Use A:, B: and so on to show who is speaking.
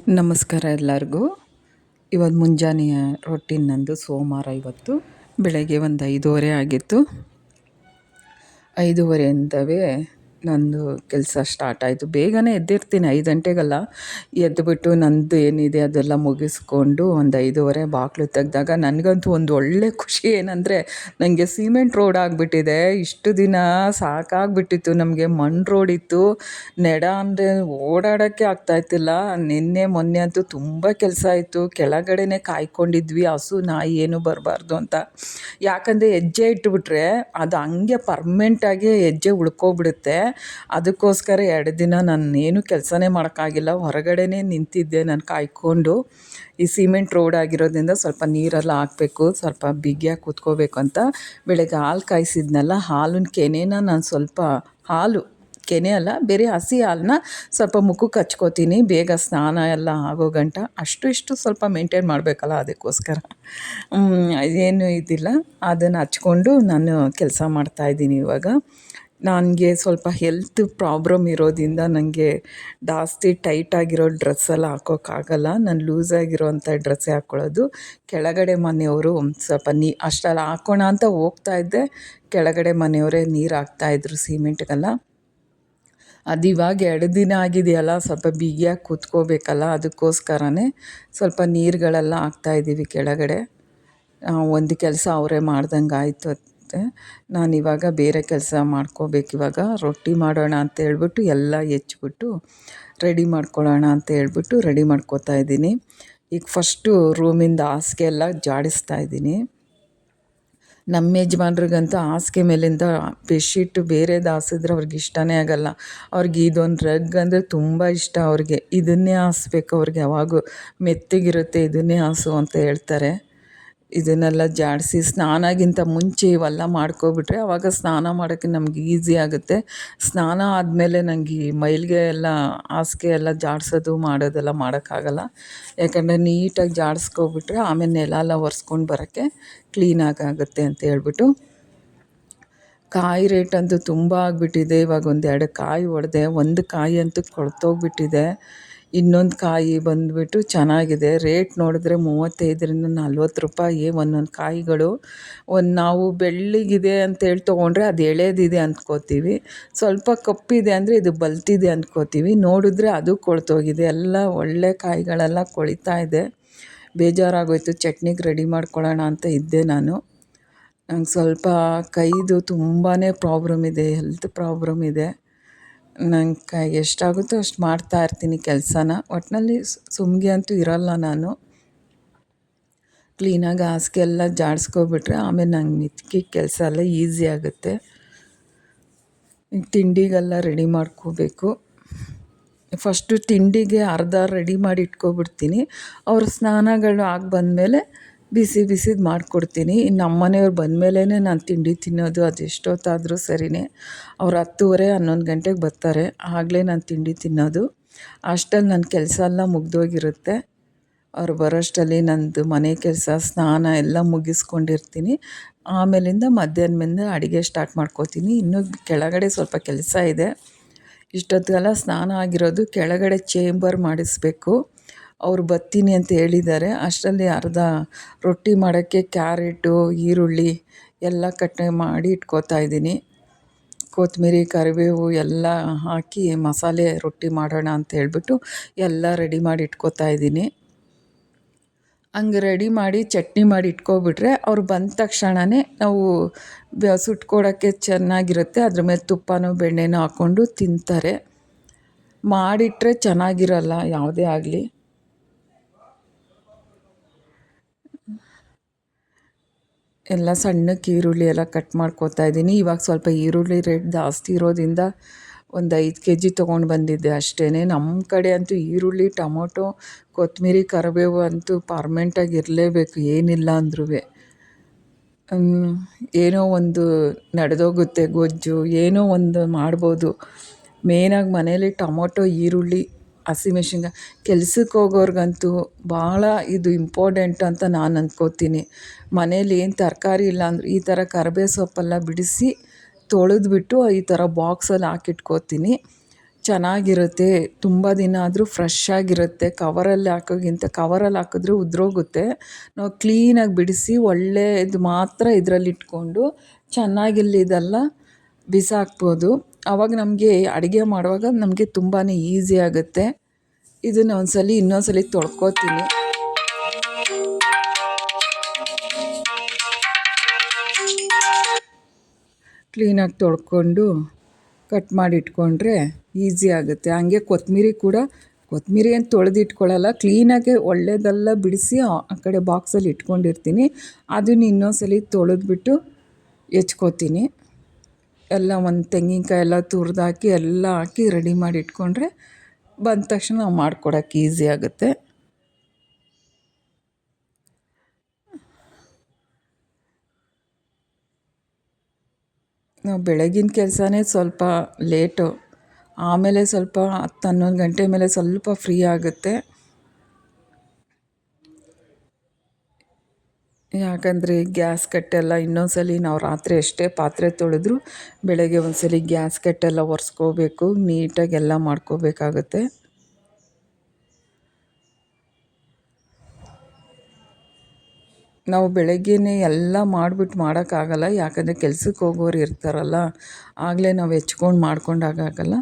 A: ನಮಸ್ಕಾರ ಎಲ್ಲರಿಗೂ. ಇವತ್ತು ಮುಂಜಾನೆಯ ರೊಟೀನ್ ನಂದು ಸೋಮವಾರ. ಇವತ್ತು ಬೆಳಗ್ಗೆ ಒಂದು 5:30 ಆಗಿತ್ತು. 5:30ಇಂದವೇ ನಂದು ಕೆಲಸ ಸ್ಟಾರ್ಟ್ ಆಯಿತು. ಬೇಗನೆ ಎದ್ದಿರ್ತೀನಿ, 5 ಗಂಟೆಗೆಲ್ಲ ಎದ್ದುಬಿಟ್ಟು ನಂದು ಏನಿದೆ ಅದೆಲ್ಲ ಮುಗಿಸ್ಕೊಂಡು ಒಂದು 5:30 ಬಾಗಿಲು ತೆಗೆದಾಗ ನನಗಂತೂ ಒಂದು ಒಳ್ಳೆ ಖುಷಿ ಏನಂದರೆ, ನನಗೆ ಸಿಮೆಂಟ್ ರೋಡ್ ಆಗಿಬಿಟ್ಟಿದೆ. ಇಷ್ಟು ದಿನ ಸಾಕಾಗಿಬಿಟ್ಟಿತ್ತು, ನಮಗೆ ಮಣ್ಣು ರೋಡ್ ಇತ್ತು. ನೆಡ ಅಂದರೆ ಓಡಾಡೋಕ್ಕೆ ಆಗ್ತಾಯಿತ್ತಿಲ್ಲ. ನಿನ್ನೆ ಮೊನ್ನೆ ಅಂತೂ ತುಂಬ ಕೆಲಸ ಇತ್ತು. ಕೆಳಗಡೆನೇ ಕಾಯ್ಕೊಂಡಿದ್ವಿ, ಹಸು ನಾಯಿ ಏನೂ ಬರಬಾರ್ದು ಅಂತ. ಯಾಕಂದರೆ ಹೆಜ್ಜೆ ಇಟ್ಬಿಟ್ರೆ ಅದು ಹಂಗೆ ಪರ್ಮನೆಂಟಾಗಿ ಹೆಜ್ಜೆ ಉಳ್ಕೊಬಿಡುತ್ತೆ. ಅದಕ್ಕೋಸ್ಕರ 2 ದಿನ ನಾನೇನು ಕೆಲಸನೇ ಮಾಡೋಕ್ಕಾಗಿಲ್ಲ. ಹೊರಗಡೆನೇ ನಿಂತಿದ್ದೆ ನಾನು ಕಾಯ್ಕೊಂಡು. ಈ ಸಿಮೆಂಟ್ ರೋಡ್ ಆಗಿರೋದ್ರಿಂದ ಸ್ವಲ್ಪ ನೀರೆಲ್ಲ ಹಾಕಬೇಕು, ಸ್ವಲ್ಪ ಬಿಗಿಯಾಗಿ ಕೂತ್ಕೋಬೇಕು ಅಂತ ಬೆಳಗ್ಗೆ ಹಾಲು ಕಾಯಿಸಿದ್ನಲ್ಲ, ಹಾಲಿನ ಕೆನೆನ ನಾನು ಸ್ವಲ್ಪ ಕೆನೆ ಅಲ್ಲ, ಬೇರೆ ಹಸಿ ಹಾಲನ್ನ ಸ್ವಲ್ಪ ಮುಖಕ್ಕೆ ಹಚ್ಕೋತೀನಿ, ಬೇಗ ಸ್ನಾನ ಎಲ್ಲ ಆಗೋ ಗಂಟ. ಅಷ್ಟು ಇಷ್ಟು ಸ್ವಲ್ಪ ಮೇಂಟೈನ್ ಮಾಡಬೇಕಲ್ಲ, ಅದಕ್ಕೋಸ್ಕರ ಏನು ಇದಿಲ್ಲ, ಅದನ್ನು ಹಚ್ಕೊಂಡು ನಾನು ಕೆಲಸ ಮಾಡ್ತಾಯಿದ್ದೀನಿ. ಇವಾಗ ನನಗೆ ಸ್ವಲ್ಪ ಹೆಲ್ತ್ ಪ್ರಾಬ್ಲಮ್ ಇರೋದ್ರಿಂದ ನನಗೆ ಜಾಸ್ತಿ ಟೈಟಾಗಿರೋ ಡ್ರೆಸ್ಸೆಲ್ಲ ಹಾಕೋಕ್ಕಾಗಲ್ಲ. ನಾನು ಲೂಸಾಗಿರೋವಂಥ ಡ್ರೆಸ್ಸೇ ಹಾಕ್ಕೊಳ್ಳೋದು. ಕೆಳಗಡೆ ಮನೆಯವರು ಸ್ವಲ್ಪ ಅಷ್ಟೆಲ್ಲ ಹಾಕೋಣ ಅಂತ ಹೋಗ್ತಾಯಿದ್ದೆ, ಕೆಳಗಡೆ ಮನೆಯವರೇ ನೀರು ಹಾಕ್ತಾಯಿದ್ರು ಸಿಮೆಂಟ್ಗೆಲ್ಲ. ಅದು ಇವಾಗ 2 ದಿನ ಆಗಿದೆಯಲ್ಲ, ಸ್ವಲ್ಪ ಬಿಗಿಯಾಗಿ ಕೂತ್ಕೋಬೇಕಲ್ಲ, ಅದಕ್ಕೋಸ್ಕರನೇ ಸ್ವಲ್ಪ ನೀರುಗಳೆಲ್ಲ ಹಾಕ್ತಾಯಿದ್ದೀವಿ ಕೆಳಗಡೆ. ಒಂದು ಕೆಲಸ ಅವರೇ ಮಾಡ್ದಂಗೆ ಆಯಿತು. ನಾನಿವಾಗ ಬೇರೆ ಕೆಲಸ ಮಾಡ್ಕೋಬೇಕಿವಾಗ. ರೊಟ್ಟಿ ಮಾಡೋಣ ಅಂತ ಹೇಳ್ಬಿಟ್ಟು ಎಲ್ಲ ಹೆಚ್ಚಿಬಿಟ್ಟು ರೆಡಿ ಮಾಡ್ಕೊಳ್ಳೋಣ ಅಂತ ಹೇಳ್ಬಿಟ್ಟು ರೆಡಿ ಮಾಡ್ಕೋತಾ ಇದ್ದೀನಿ. ಈಗ ಫಸ್ಟು ರೂಮಿಂದ ಹಾಸಿಗೆ ಎಲ್ಲ ಜಾಡಿಸ್ತಾ ಇದ್ದೀನಿ. ನಮ್ಮ ಯಜಮಾನ್ರಿಗಂತೂ ಹಾಸಿಗೆ ಮೇಲಿಂದ ಬೆಡ್ಶೀಟು ಬೇರೆದು ಹಾಸಿದ್ರೆ ಅವ್ರಿಗೆ ಇಷ್ಟನೇ ಆಗೋಲ್ಲ. ಅವ್ರಿಗೆ ಇದೊಂದು ರಗ್ ಅಂದರೆ ತುಂಬ ಇಷ್ಟ ಅವ್ರಿಗೆ. ಇದನ್ನೇ ಹಾಸ್ಬೇಕು ಅವ್ರಿಗೆ, ಯಾವಾಗೂ ಮೆತ್ತಗಿರುತ್ತೆ ಇದನ್ನೇ ಹಾಸು ಅಂತ ಹೇಳ್ತಾರೆ. ಇದನ್ನೆಲ್ಲ ಜಾಡಿಸಿ ಸ್ನಾನಕ್ಕಿಂತ ಮುಂಚೆ ಇವೆಲ್ಲ ಮಾಡ್ಕೊಬಿಟ್ರೆ ಆವಾಗ ಸ್ನಾನ ಮಾಡೋಕ್ಕೆ ನಮ್ಗೆ ಈಸಿ ಆಗುತ್ತೆ. ಸ್ನಾನ ಆದಮೇಲೆ ನನಗೆ ಈ ಮೈಲಿಗೆ ಎಲ್ಲ ಹಾಸಿಗೆ ಎಲ್ಲ ಜಾಡಿಸೋದು ಮಾಡೋದೆಲ್ಲ ಮಾಡೋಕ್ಕಾಗಲ್ಲ. ಯಾಕಂದರೆ ನೀಟಾಗಿ ಜಾಡಿಸ್ಕೊಬಿಟ್ರೆ ಆಮೇಲೆ ನೆಲ ಎಲ್ಲ ಒರೆಸ್ಕೊಂಡು ಬರೋಕ್ಕೆ ಕ್ಲೀನಾಗುತ್ತೆ ಅಂತ ಹೇಳ್ಬಿಟ್ಟು. ಕಾಯಿ ರೇಟ್ ಅಂತೂ ತುಂಬ ಆಗಿಬಿಟ್ಟಿದೆ. ಇವಾಗ 1-2 ಕಾಯಿ ಹೊಡೆದೆ, ಒಂದು ಕಾಯಿ ಅಂತೂ ಕೊಳ್ತೋಗ್ಬಿಟ್ಟಿದೆ. ಇನ್ನೊಂದು ಕಾಯಿ ಬಂದುಬಿಟ್ಟು ಚೆನ್ನಾಗಿದೆ. ರೇಟ್ ನೋಡಿದ್ರೆ 35-40 ರೂಪಾಯಿ ಒಂದೊಂದು ಕಾಯಿಗಳು. ನಾವು ಬೆಳ್ಳಗಿದೆ ಅಂತೇಳಿ ತೊಗೊಂಡ್ರೆ ಅದು ಎಳೆದಿದೆ ಅಂದ್ಕೋತೀವಿ, ಸ್ವಲ್ಪ ಕಪ್ಪಿದೆ ಅಂದರೆ ಇದು ಬಲ್ತಿದೆ ಅಂದ್ಕೋತೀವಿ. ನೋಡಿದ್ರೆ ಅದು ಕೊಳ್ತೋಗಿದೆ. ಎಲ್ಲ ಒಳ್ಳೆ ಕಾಯಿಗಳೆಲ್ಲ ಕೊಳಿತಾ ಇದೆ. ಬೇಜಾರಾಗೋಯ್ತು. ಚಟ್ನಿಗೆ ರೆಡಿ ಮಾಡ್ಕೊಳ್ಳೋಣ ಅಂತ ಇದ್ದೆ ನಾನು. ನಂಗೆ ಸ್ವಲ್ಪ ಕೈದು ತುಂಬಾ ಪ್ರಾಬ್ಲಮ್ ಇದೆ, ಹೆಲ್ತ್ ಪ್ರಾಬ್ಲಮ್ ಇದೆ. ನಂಗೆ ಎಷ್ಟಾಗುತ್ತೋ ಅಷ್ಟು ಮಾಡ್ತಾಯಿರ್ತೀನಿ ಕೆಲಸನ. ಒಟ್ಟಿನಲ್ಲಿ ಸುಮ್ಗೆ ಅಂತೂ ಇರೋಲ್ಲ ನಾನು. ಕ್ಲೀನಾಗಿ ಹಾಸಿಗೆ ಎಲ್ಲ ಜಾಡಿಸ್ಕೊಬಿಟ್ರೆ ಆಮೇಲೆ ನಂಗೆ ಮಿಕ್ಕಿದ ಕೆಲಸ ಎಲ್ಲ ಈಸಿ ಆಗುತ್ತೆ. ತಿಂಡಿಗೆಲ್ಲ ರೆಡಿ ಮಾಡ್ಕೋಬೇಕು. ಫಸ್ಟು ತಿಂಡಿಗೆ ಅರ್ಧ ರೆಡಿ ಮಾಡಿ ಇಟ್ಕೊಬಿಡ್ತೀನಿ. ಅವ್ರ ಸ್ನಾನಗಳು ಆಗಿ ಬಂದಮೇಲೆ ಬಿಸಿದು ಮಾಡಿಕೊಡ್ತೀನಿ. ಇನ್ನು ನಮ್ಮ ಮನೆಯವ್ರು ಬಂದಮೇಲೇ ನಾನು ತಿಂಡಿ ತಿನ್ನೋದು. ಅದು ಎಷ್ಟೊತ್ತಾದರೂ ಸರಿಯೇ. ಅವ್ರು 10:30-11 ಗಂಟೆಗೆ ಬರ್ತಾರೆ, ಆಗಲೇ ನಾನು ತಿಂಡಿ ತಿನ್ನೋದು. ಅಷ್ಟರಲ್ಲಿ ನನ್ನ ಕೆಲಸ ಎಲ್ಲ ಮುಗಿದೋಗಿರುತ್ತೆ. ಅವ್ರು ಬರೋಷ್ಟರಲ್ಲಿ ನಂದು ಮನೆ ಕೆಲಸ ಸ್ನಾನ ಎಲ್ಲ ಮುಗಿಸ್ಕೊಂಡಿರ್ತೀನಿ. ಆಮೇಲಿಂದ ಮಧ್ಯಾಹ್ನದಿಂದ ಅಡುಗೆ ಸ್ಟಾರ್ಟ್ ಮಾಡ್ಕೋತೀನಿ. ಇನ್ನೂ ಕೆಳಗಡೆ ಸ್ವಲ್ಪ ಕೆಲಸ ಇದೆ. ಇಷ್ಟೊತ್ತಿಗೆಲ್ಲ ಸ್ನಾನ ಆಗಿರೋದು. ಕೆಳಗಡೆ ಚೇಂಬರ್ ಮಾಡಿಸ್ಬೇಕು. ಅವ್ರು ಬರ್ತೀನಿ ಅಂತ ಹೇಳಿದ್ದಾರೆ. ಅಷ್ಟರಲ್ಲಿ ಅರ್ಧ ರೊಟ್ಟಿ ಮಾಡೋಕ್ಕೆ ಕ್ಯಾರೆಟು, ಈರುಳ್ಳಿ ಎಲ್ಲ ಕಟ್ ಮಾಡಿ ಇಟ್ಕೋತಾ ಇದ್ದೀನಿ. ಕೊತ್ತಂಬರಿ, ಕರಿಬೇವು ಎಲ್ಲ ಹಾಕಿ ಮಸಾಲೆ ರೊಟ್ಟಿ ಮಾಡೋಣ ಅಂತ ಹೇಳ್ಬಿಟ್ಟು ಎಲ್ಲ ರೆಡಿ ಮಾಡಿ ಇಟ್ಕೋತಾ ಇದ್ದೀನಿ. ಹಂಗೆ ರೆಡಿ ಮಾಡಿ ಚಟ್ನಿ ಮಾಡಿ ಇಟ್ಕೊಬಿಟ್ರೆ ಅವ್ರು ಬಂದ ತಕ್ಷಣವೇ ನಾವು ಸುಟ್ಕೊಡೋಕ್ಕೆ ಚೆನ್ನಾಗಿರುತ್ತೆ. ಅದ್ರ ಮೇಲೆ ತುಪ್ಪನೋ ಬೆಣ್ಣೆನೋ ಹಾಕ್ಕೊಂಡು ತಿಂತಾರೆ. ಮಾಡಿಟ್ರೆ ಚೆನ್ನಾಗಿರಲ್ಲ ಯಾವುದೇ ಆಗಲಿ. ಎಲ್ಲ ಸಣ್ಣಕ್ಕೆ ಈರುಳ್ಳಿ ಎಲ್ಲ ಕಟ್ ಮಾಡ್ಕೋತಾ ಇದ್ದೀನಿ. ಇವಾಗ ಸ್ವಲ್ಪ ಈರುಳ್ಳಿ ರೇಟ್ ಜಾಸ್ತಿ ಇರೋದ್ರಿಂದ ಒಂದು 5 kg ತೊಗೊಂಡು ಬಂದಿದ್ದೆ ಅಷ್ಟೇ. ನಮ್ಮ ಕಡೆ ಅಂತೂ ಈರುಳ್ಳಿ, ಟೊಮೊಟೊ, ಕೊತ್ತಂಬರಿ, ಕರಿಬೇವು ಅಂತೂ ಪರ್ಮನೆಂಟಾಗಿ ಇರಲೇಬೇಕು, ಏನಿಲ್ಲ ಅಂದ್ರೂ. ಏನೋ ಒಂದು ನಡೆದೋಗುತ್ತೆ, ಗೊಜ್ಜು ಏನೋ ಒಂದು ಮಾಡ್ಬೋದು. ಮೇನಾಗಿ ಮನೇಲಿ ಟೊಮೊಟೊ, ಈರುಳ್ಳಿ, ಹಸಿಮೆಣ್ಸಿನ್ಕಾಯಿ. ಕೆಲ್ಸಕ್ಕೆ ಹೋಗೋರ್ಗಂತೂ ಭಾಳ ಇದು ಇಂಪಾರ್ಟೆಂಟ್ ಅಂತ ನಾನು ಅಂದ್ಕೋತೀನಿ. ಮನೇಲಿ ಏನು ತರಕಾರಿ ಇಲ್ಲ ಅಂದರೂ ಈ ಥರ ಕರಿಬೇವು ಸೊಪ್ಪೆಲ್ಲ ಬಿಡಿಸಿ ತೊಳೆದ್ಬಿಟ್ಟು ಈ ಥರ ಬಾಕ್ಸಲ್ಲಿ ಹಾಕಿಟ್ಕೋತೀನಿ. ಚೆನ್ನಾಗಿರುತ್ತೆ. ತುಂಬ ದಿನ ಆದರೂ ಫ್ರೆಶ್ ಆಗಿರುತ್ತೆ. ಕವರಲ್ಲಿ ಹಾಕೋಕ್ಕಿಂತ ಕವರಲ್ಲಿ ಹಾಕಿದ್ರೆ ಉದುರೋಗುತ್ತೆ. ನಾವು ಕ್ಲೀನಾಗಿ ಬಿಡಿಸಿ ಒಳ್ಳೆಯದು ಮಾತ್ರ ಇದರಲ್ಲಿಟ್ಕೊಂಡು ಚೆನ್ನಾಗಿಲ್ಲದೆಲ್ಲ ಬಿಸಾಕ್ಬೋದು. ಆವಾಗ ನಮಗೆ ಅಡುಗೆ ಮಾಡುವಾಗ ನಮಗೆ ತುಂಬಾ ಈಸಿ ಆಗುತ್ತೆ. ಇದನ್ನು ಇನ್ನೊಂದ್ಸಲಿ ತೊಳ್ಕೊತೀನಿ. ಕ್ಲೀನಾಗಿ ತೊಳ್ಕೊಂಡು ಕಟ್ ಮಾಡಿ ಇಟ್ಕೊಂಡ್ರೆ ಈಸಿ ಆಗುತ್ತೆ. ಹಂಗೆ ಕೊತ್ತಂಬರಿ ಏನು ತೊಳೆದಿಟ್ಕೊಳ್ಳಲ್ಲ, ಕ್ಲೀನಾಗೆ ಒಳ್ಳೆಯದೆಲ್ಲ ಬಿಡಿಸಿ ಆ ಕಡೆ ಬಾಕ್ಸಲ್ಲಿ ಇಟ್ಕೊಂಡಿರ್ತೀನಿ. ಅದನ್ನು ಇನ್ನೊಂದ್ಸಲಿ ತೊಳೆದ್ಬಿಟ್ಟು ಹೆಚ್ಕೋತೀನಿ. ಎಲ್ಲ ಒಂದು ತೆಂಗಿನಕಾಯಿ ಎಲ್ಲ ತುರಿದಾಕಿ ಎಲ್ಲ ಹಾಕಿ ರೆಡಿ ಮಾಡಿ ಇಟ್ಕೊಂಡ್ರೆ ಬಂದ ತಕ್ಷಣ ನಾವು ಮಾಡ್ಕೊಡೋಕೆ ಈಸಿ ಆಗುತ್ತೆ. ನಾವು ಬೆಳಗಿನ ಕೆಲಸನೇ ಸ್ವಲ್ಪ ಲೇಟು, ಆಮೇಲೆ ಸ್ವಲ್ಪ 10-11 ಗಂಟೆ ಮೇಲೆ ಸ್ವಲ್ಪ ಫ್ರೀ ಆಗುತ್ತೆ. ಯಾಕಂದರೆ ಗ್ಯಾಸ್ ಕಟ್ಟೆಲ್ಲ ಇನ್ನೊಂದ್ಸಲಿ ನಾವು ರಾತ್ರಿ ಎಷ್ಟೇ ಪಾತ್ರೆ ತೊಳೆದ್ರೂ ಬೆಳಗ್ಗೆ ಒಂದ್ಸಲಿ ಗ್ಯಾಸ್ ಕಟ್ಟೆಲ್ಲ ಒರೆಸ್ಕೋಬೇಕು, ನೀಟಾಗಿ ಎಲ್ಲ ಮಾಡ್ಕೋಬೇಕಾಗುತ್ತೆ. ನಾವು ಬೆಳಗ್ಗೆಯೇ ಎಲ್ಲ ಮಾಡಿಬಿಟ್ಟು ಮಾಡೋಕ್ಕಾಗಲ್ಲ, ಯಾಕಂದರೆ ಕೆಲ್ಸಕ್ಕೆ ಹೋಗೋರು ಇರ್ತಾರಲ್ಲ, ಆಗಲೇ ನಾವು ಹೆಚ್ಕೊಂಡು ಮಾಡ್ಕೊಂಡಾಗಲ್ಲ.